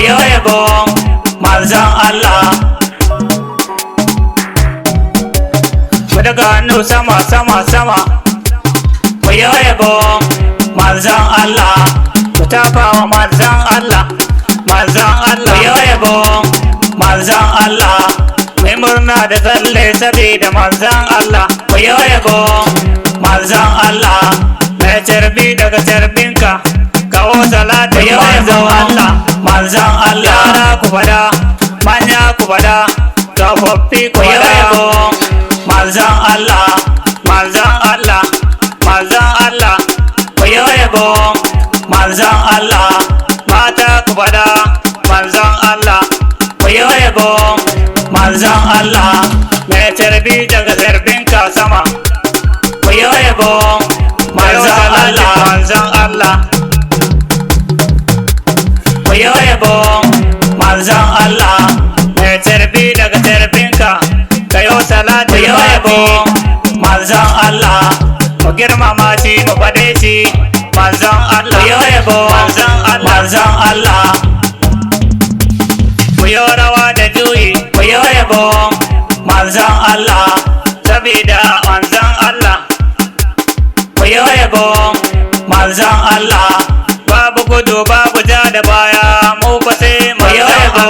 yo yabo manzon Allah. Mu daga hannu sama sama sama, mu yo yabo manzon Allah. Mu tafa wa manzon Allah, manzon Allah. Mu yo yabo manzon Allah. Mai murna da tsalle sabida manzon Allah. Mu yo yabo manzon Allah. Mai carbi daga carbinka, kawo salatu yo yabo Allah. Manzon Allah. Yara ku fada, manya ku fada, tsofaffi ku yabo manzon Allah. Manzon Allah, manzon Allah. Ku yabo manzon Allah. Mata ku fada manzon Allah. Ku yabo manzon Allah. Mai tarbi daga zarbinka sama, ku yabo manzon Allah. Manzon Allah. Ku yabo manzon Allah. Mai tarbi daga tarbinka, kayo salatu yo yabo manzon Allah. Mu girmama shi mu faɗe shi manzon Allah. Yo yabo manzon Allah. Manzon Allah. Mu yo rawa da juyi, mu yo yabo manzon Allah. Sabida manzon Allah. Mu yo yabo manzon Allah. Babu gudu babu ja da baya, mu fa sai mu yo yabo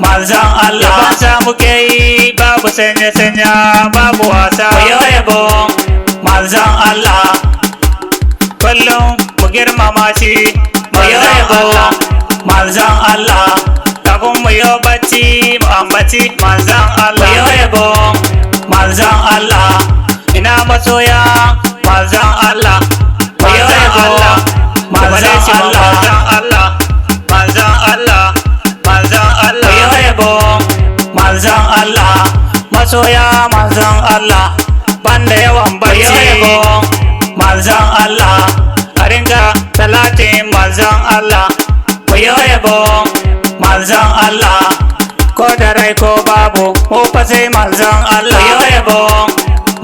manzon Allah. Ban sa muke yi babu sanya sanya babu wasa, mu yo yabo manzon Allah. Kullum mu girmama shi mu yo yabo manzon Allah. Kafin mu yo bacci mu ambaci manzon Allah. Mu yo yabo manzon Allah. Ina masoya manzon Allah. Mu yo yabo manzon Allah. Manzon Allah. Manzon Allah. Mu yo yabo manzon Allah. Masoya manzon Allah. Banda yawan bacci, mu yo yabo manzon Allah. A ringa talatin manzon Allah. Mu yo yabo manzon Allah. Ko da rai ko babu, mu fa sai manzon Allah. Mu yo yabo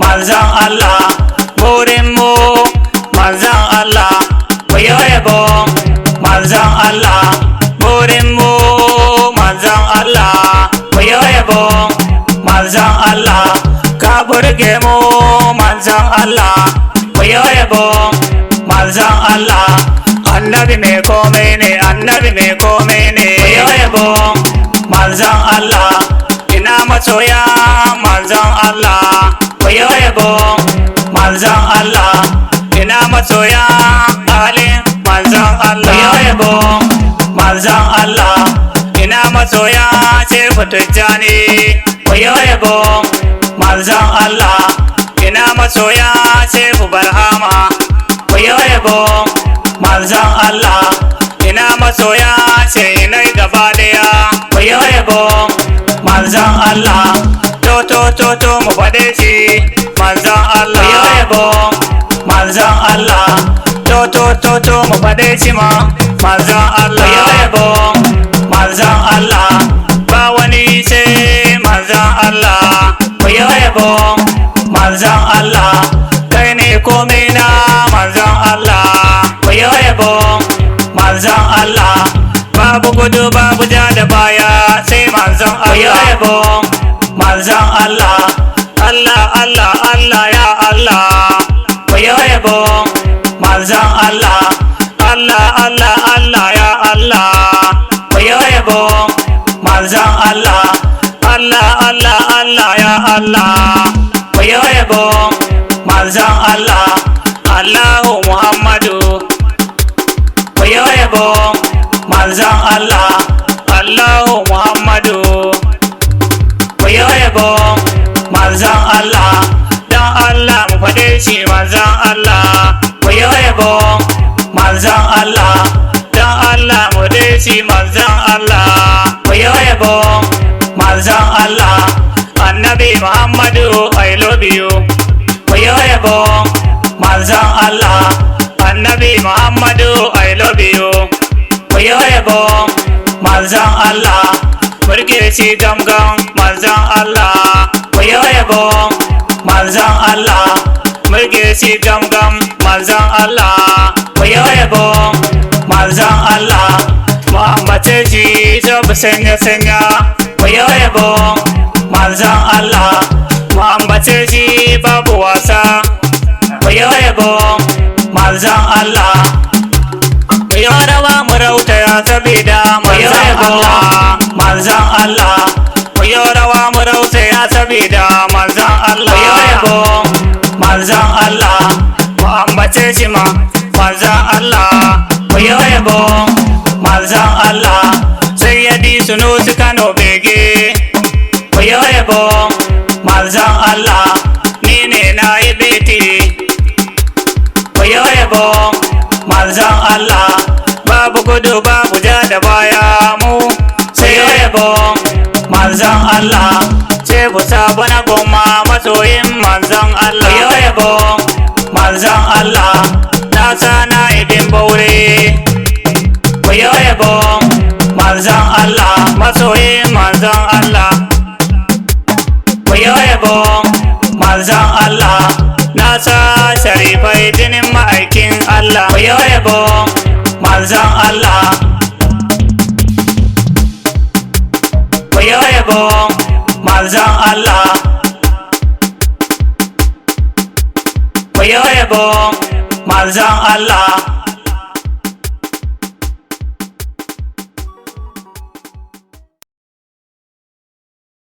manzon Allah. Burin mu manzon Allah. Mu yo yabo manzon Allah. Burin mu manzon Allah. Mu yo yabo manzon Allah. Ka burge mu manzon Allah. Mu yo yabo manzon Allah. Annabi mai komai ne, annabi mai komai ne. Mu yo yabo manzon Allah. Ina masoya manzon Allah. Mu yo yabo manzon Allah. Ina masoya halin manzon Allah. Mu yo yabo manzon Allah. Ina masoya shefu tijjani. Mu yo yabo manzon Allah. Ina masoya shefu barhama. Mu yo yabo manzon Allah. Ina masoya sheinai gaba daya. Mu yo yabo manzon Allah. To mu faɗe shi manzon Allah. Mu yo yabo manzon Allah. To mu faɗe shi ma manzon Allah. Mu yo yabo manzon Allah. Ba wani sai manzon Allah. Mu yo yabo manzon Allah. Kai ne komai na manzon Allah. Mu yo yabo manzon Allah. Babu gudu babu ja da baya sai manzon Allah. Mu yo yabo manzon Allah. Allah Allah Allah ya Allah. Mu yo yabo manzon Allah. Allah Allah Allah ya Allah. Mu yo yabo manzon Allah. Allah Allah Allah ya Allah. Mu yo yabo manzon Allah. Allahu Muhammadu. Mu yo yabo manzon Allah. Allahu Muhammadu. Mu yo yabo manzon Allah. Dan Allah mu faɗe shi manzon Allah. Mu yo yabo manzon Allah. Dan Allah mu faɗe shi manzon Allah. Mu yo yabo manzon Allah. Annabi Muhammadu I love you. Mu yo yabo manzon Allah. Annabi Muhammadu I love you. Mu yo yabo manzon Allah. Murke shi gamgam manzon Allah. Mu yo yabo manzon Allah. Murke shi gamgam manzon Allah. Mu yo yabo manzon Allah. Mu ambace shi sabu sanya ku yi yabon manzon Allah mu ambace shi babu wasa ku yi yabon manzon Allah ku yi rawa mu rautaya sabida manzon Allah manzon Allah ku yi rawa mu rautaya sabida manzon Allah ku yi yabon manzon Allah mu ambace shi ma manzon Allah ku yi yabon manzon Allah Sayyadi SUNUSI Kano begge ku yi yabon manzon Allah ni ne na yi biti ku yi yabon manzon Allah babu gudu babu ja da baya mu sai yabon manzon Allah ce bu sabona goma masoyin manzon Allah ku yi yabon manzon Allah na sana idin baure ku yi yabon manzon Allah masoyin manzon Allah ku yi yabon manzon Allah na sa sharifai jinin ma'aikin Allah ku yi yabon manzon Allah ku yi yabon manzon Allah ku yi yabon manzon Allah